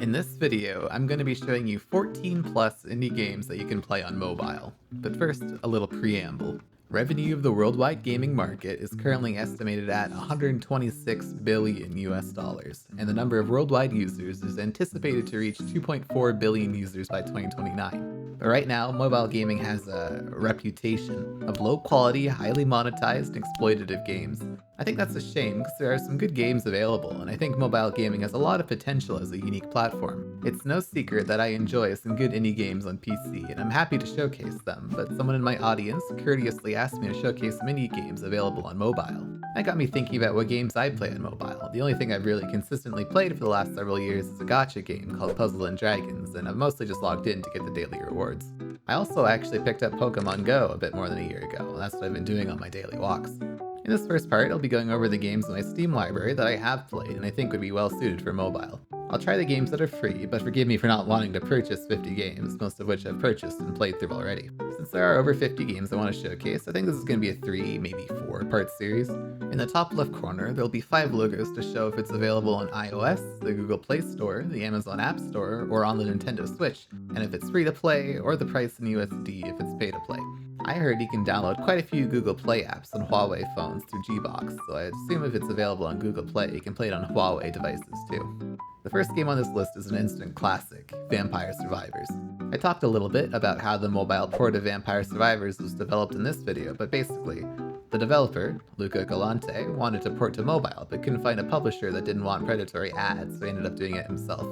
In this video, I'm going to be showing you 14 plus indie games that you can play on mobile. But first, a little preamble. Revenue of the worldwide gaming market is currently estimated at 126 billion US dollars, and the number of worldwide users is anticipated to reach 2.4 billion users by 2029. But right now, mobile gaming has a reputation of low quality, highly monetized, exploitative games. I think that's a shame because there are some good games available, and I think mobile gaming has a lot of potential as a unique platform. It's no secret that I enjoy some good indie games on PC, and I'm happy to showcase them, but someone in my audience courteously asked me to showcase some indie games available on mobile. That got me thinking about what games I play on mobile. The only thing I've really consistently played for the last several years is a gacha game called Puzzle & Dragons, and I've mostly just logged in to get the daily rewards. I also actually picked up Pokemon Go a bit more than a year ago, and that's what I've been doing on my daily walks. In this first part, I'll be going over the games in my Steam library that I have played and I think would be well suited for mobile. I'll try the games that are free, but forgive me for not wanting to purchase 50 games, most of which I've purchased and played through already. Since there are over 50 games I want to showcase, I think this is going to be a 3, maybe 4-part series. In the top left corner, there'll be 5 logos to show if it's available on iOS, the Google Play Store, the Amazon App Store, or on the Nintendo Switch, and if it's free to play, or the price in USD if it's pay to play. I heard you can download quite a few Google Play apps on Huawei phones through Gbox, so I assume if it's available on Google Play, you can play it on Huawei devices too. The first game on this list is an instant classic, Vampire Survivors. I talked a little bit about how the mobile port of Vampire Survivors was developed in this video, but basically, the developer, Luca Galante, wanted to port to mobile, but couldn't find a publisher that didn't want predatory ads, so he ended up doing it himself.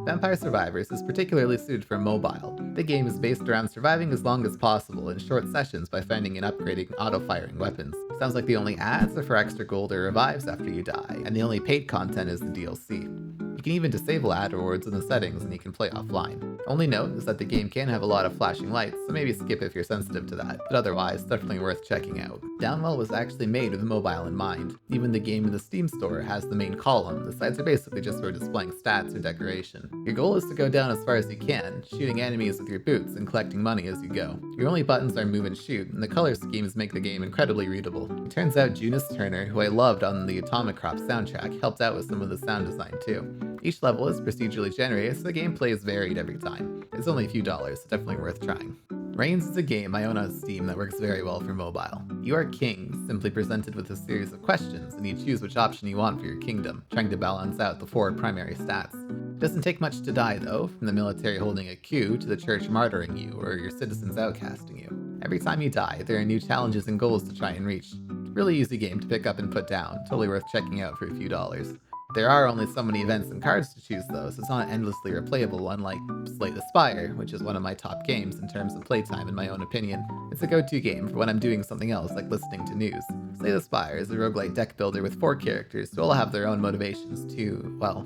Vampire Survivors is particularly suited for mobile. The game is based around surviving as long as possible in short sessions by finding and upgrading auto-firing weapons. Sounds like the only ads are for extra gold or revives after you die, and the only paid content is the DLC. You can even disable ad rewards in the settings and you can play offline. Only note is that the game can have a lot of flashing lights, so maybe skip if you're sensitive to that, but otherwise, definitely worth checking out. Downwell was actually made with mobile in mind. Even the game in the Steam store has the main column. The sides are basically just for displaying stats or decoration. Your goal is to go down as far as you can, shooting enemies with your boots and collecting money as you go. Your only buttons are move and shoot, and the color schemes make the game incredibly readable. It turns out Jonas Turner, who I loved on the Atomic Crop soundtrack, helped out with some of the sound design too. Each level is procedurally generated, so the gameplay is varied every time. It's only a few dollars, so definitely worth trying. Reigns is a game I own on Steam that works very well for mobile. You are king, simply presented with a series of questions, and you choose which option you want for your kingdom, trying to balance out the 4 primary stats. It doesn't take much to die though, from the military holding a queue to the church martyring you, or your citizens outcasting you. Every time you die, there are new challenges and goals to try and reach. Really easy game to pick up and put down, totally worth checking out for a few dollars. There are only so many events and cards to choose though, so it's not endlessly replayable unlike Slay the Spire, which is one of my top games in terms of playtime in my own opinion. It's a go-to game for when I'm doing something else like listening to news. Slay the Spire is a roguelite deck builder with 4 characters who all have their own motivations to, well,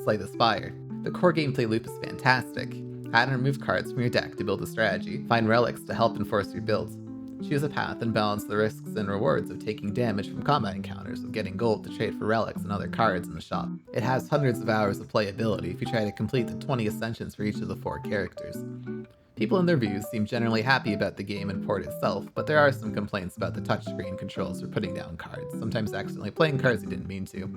slay the Spire. The core gameplay loop is fantastic. Add and remove cards from your deck to build a strategy, find relics to help enforce your builds. Choose a path and balance the risks and rewards of taking damage from combat encounters with getting gold to trade for relics and other cards in the shop. It has hundreds of hours of playability if you try to complete the 20 ascensions for each of the 4 characters. People in their reviews seem generally happy about the game and port itself, but there are some complaints about the touchscreen controls for putting down cards, sometimes accidentally playing cards you didn't mean to.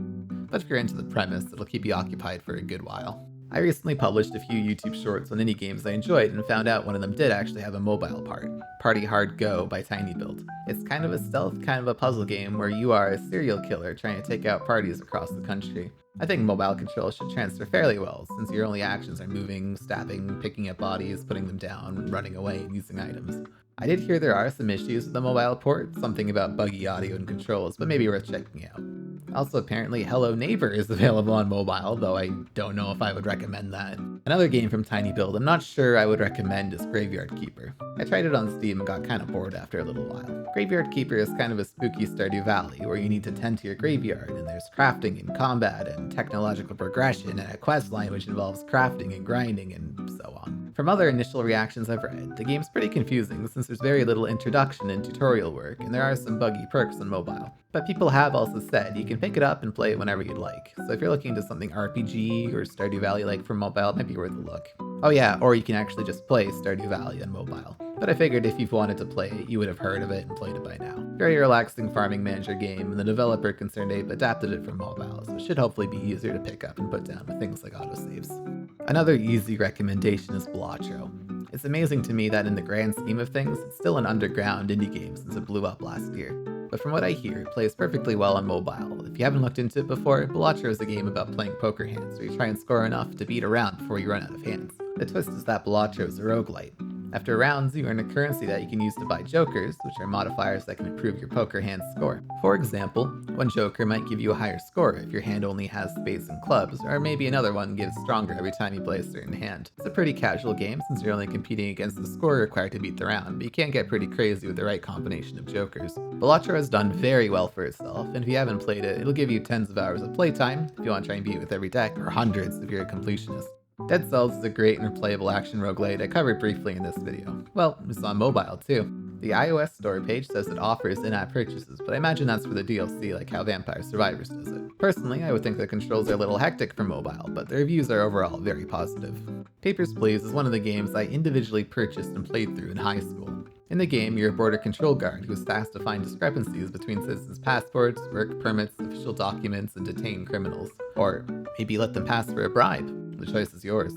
But if you're into the premise, it'll keep you occupied for a good while. I recently published a few YouTube shorts on indie games I enjoyed and found out one of them did actually have a mobile part, Party Hard Go by Tinybuild. It's kind of a stealth, kind of a puzzle game where you are a serial killer trying to take out parties across the country. I think mobile controls should transfer fairly well, since your only actions are moving, stabbing, picking up bodies, putting them down, running away, and using items. I did hear there are some issues with the mobile port, something about buggy audio and controls, but maybe worth checking out. Also, apparently Hello Neighbor is available on mobile, though I don't know if I would recommend that. Another game from Tinybuild I'm not sure I would recommend is Graveyard Keeper. I tried it on Steam and got kind of bored after a little while. Graveyard Keeper is kind of a spooky Stardew Valley, where you need to tend to your graveyard, and there's crafting and combat and technological progression and a quest line which involves crafting and grinding and so on. From other initial reactions I've read, the game's pretty confusing since there's very little introduction and tutorial work, and there are some buggy perks on mobile. But people have also said you can pick it up and play it whenever you'd like, so if you're looking to something RPG or Stardew Valley like for mobile, it might be worth a look. Oh yeah, or you can actually just play Stardew Valley on mobile. but I figured if you've wanted to play it, you would have heard of it and played it by now. Very relaxing farming manager game, and the developer Concerned Ape adapted it for mobile, so it should hopefully be easier to pick up and put down with things like autosaves. Another easy recommendation is Blotro. It's amazing to me that in the grand scheme of things, it's still an underground indie game since it blew up last year. But from what I hear, it plays perfectly well on mobile. If you haven't looked into it before, Blotro is a game about playing poker hands, where you try and score enough to beat a round before you run out of hands. The twist is that Blotro is a roguelite. After rounds, you earn a currency that you can use to buy jokers, which are modifiers that can improve your poker hand's score. For example, one joker might give you a higher score if your hand only has spades and clubs, or maybe another one gives stronger every time you play a certain hand. It's a pretty casual game since you're only competing against the score required to beat the round, but you can get pretty crazy with the right combination of jokers. Blotro has done very well for itself, and if you haven't played it, it'll give you tens of hours of playtime if you want to try and beat it with every deck, or hundreds if you're a completionist. Dead Cells is a great and replayable action roguelite I covered briefly in this video. Well, it's on mobile too. The iOS store page says it offers in-app purchases, but I imagine that's for the DLC like how Vampire Survivors does it. Personally, I would think the controls are a little hectic for mobile, but the reviews are overall very positive. Papers, Please is one of the games I individually purchased and played through in high school. In the game, you're a border control guard who is tasked to find discrepancies between citizens' passports, work permits, official documents, and detain criminals. Or maybe let them pass for a bribe. The choice is yours.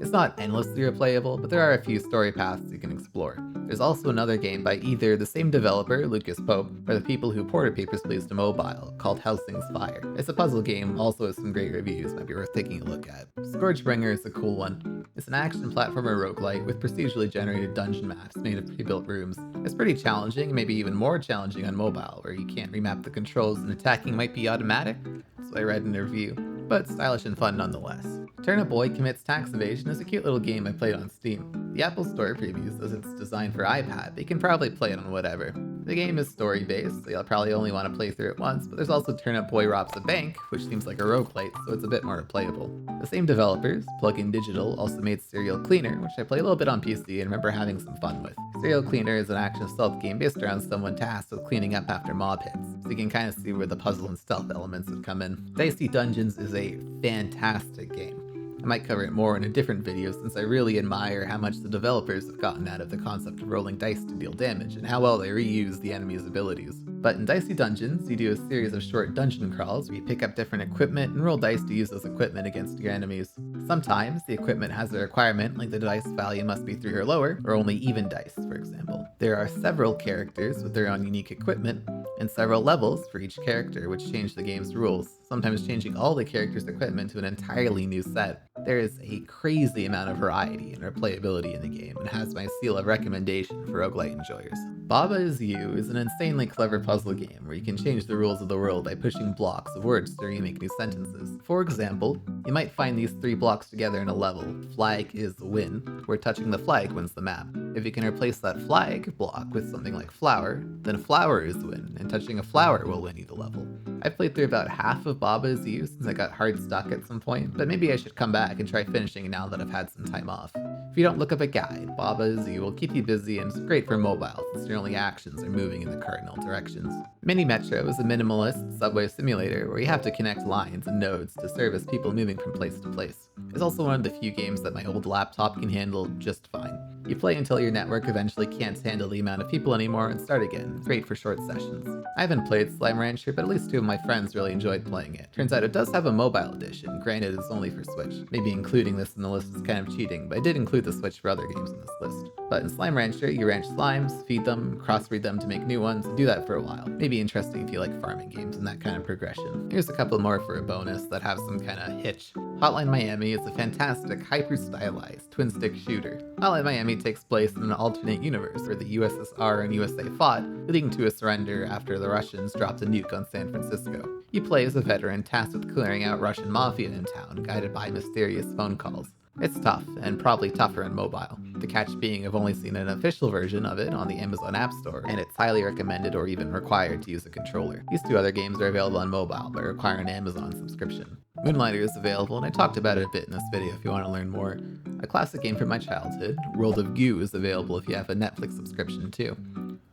It's not endlessly replayable, but there are a few story paths you can explore. There's also another game by either the same developer, Lucas Pope, or the people who ported Papers, Please to mobile, called Helsing's Fire. It's a puzzle game, also has some great reviews, might be worth taking a look at. Scourgebringer is a cool one. It's an action platformer roguelite with procedurally generated dungeon maps made of pre-built rooms. It's pretty challenging, maybe even more challenging on mobile, where you can't remap the controls and attacking might be automatic. That's what I read in a review, but stylish and fun nonetheless. Turnip Boy Commits Tax Evasion is a cute little game I played on Steam. The Apple Store preview says it's designed for iPad, but you can probably play it on whatever. The game is story-based, so you'll probably only want to play through it once, but there's also Turnip Boy Robs a Bank, which seems like a roguelite, so it's a bit more replayable. The same developers, Plugin Digital, also made Serial Cleaner, which I played a little bit on PC and remember having some fun with. Serial Cleaner is an action stealth game based around someone tasked with cleaning up after mob hits, so you can kind of see where the puzzle and stealth elements would come in. Dicey Dungeons is a fantastic game. I might cover it more in a different video since I really admire how much the developers have gotten out of the concept of rolling dice to deal damage and how well they reuse the enemy's abilities. But in Dicey Dungeons, you do a series of short dungeon crawls where you pick up different equipment and roll dice to use those equipment against your enemies. Sometimes the equipment has a requirement like the dice value must be 3 or lower, or only even dice, for example. There are several characters with their own unique equipment, and several levels for each character which change the game's rules, sometimes changing all the characters' equipment to an entirely new set. There is a crazy amount of variety and replayability in the game, and has my seal of recommendation for roguelite enjoyers. Baba Is You is an insanely clever puzzle game where you can change the rules of the world by pushing blocks of words to remake new sentences. For example, you might find these 3 blocks together in a level. Flag is win, where touching the flag wins the map. If you can replace that flag block with something like flower, then flower is win, and touching a flower will win you the level. I played through about half of Baba Is You since I got hard stuck at some point, but maybe I should come back and try finishing now that I've had some time off. If you don't look up a guide, Baba Is You will keep you busy and it's great for mobile since your only actions are moving in the cardinal directions. Mini Metro is a minimalist subway simulator where you have to connect lines and nodes to service people moving from place to place. It's also one of the few games that my old laptop can handle just fine. You play until your network eventually can't handle the amount of people anymore and start again. It's great for short sessions. I haven't played Slime Rancher, but at least 2 of my friends really enjoyed playing it. Turns out it does have a mobile edition, granted it's only for Switch. Maybe including this in the list is kind of cheating, but I did include the Switch for other games in this list. But in Slime Rancher, you ranch slimes, feed them, crossbreed them to make new ones, and do that for a while. Maybe interesting if you like farming games and that kind of progression. Here's a couple more for a bonus that have some kind of hitch. Hotline Miami is a fantastic, hyper-stylized, twin-stick shooter. Hotline Miami takes place in an alternate universe where the USSR and USA fought, leading to a surrender after the Russians dropped a nuke on San Francisco. You play as a veteran tasked with clearing out Russian mafia in town, guided by mysterious phone calls. It's tough, and probably tougher in mobile. The catch being I've only seen an official version of it on the Amazon App Store, and it's highly recommended or even required to use a controller. These 2 other games are available on mobile, but require an Amazon subscription. Moonlighter is available, and I talked about it a bit in this video if you want to learn more. A classic game from my childhood, World of Goo is available if you have a Netflix subscription too.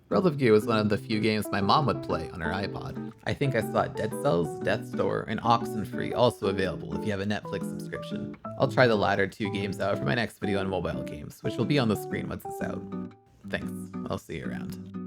World of Goo is one of the few games my mom would play on her iPod. I think I saw Dead Cells, Death's Door, and Oxenfree also available if you have a Netflix subscription. I'll try the latter 2 games out for my next video on mobile games, which will be on the screen once it's out. Thanks. I'll see you around.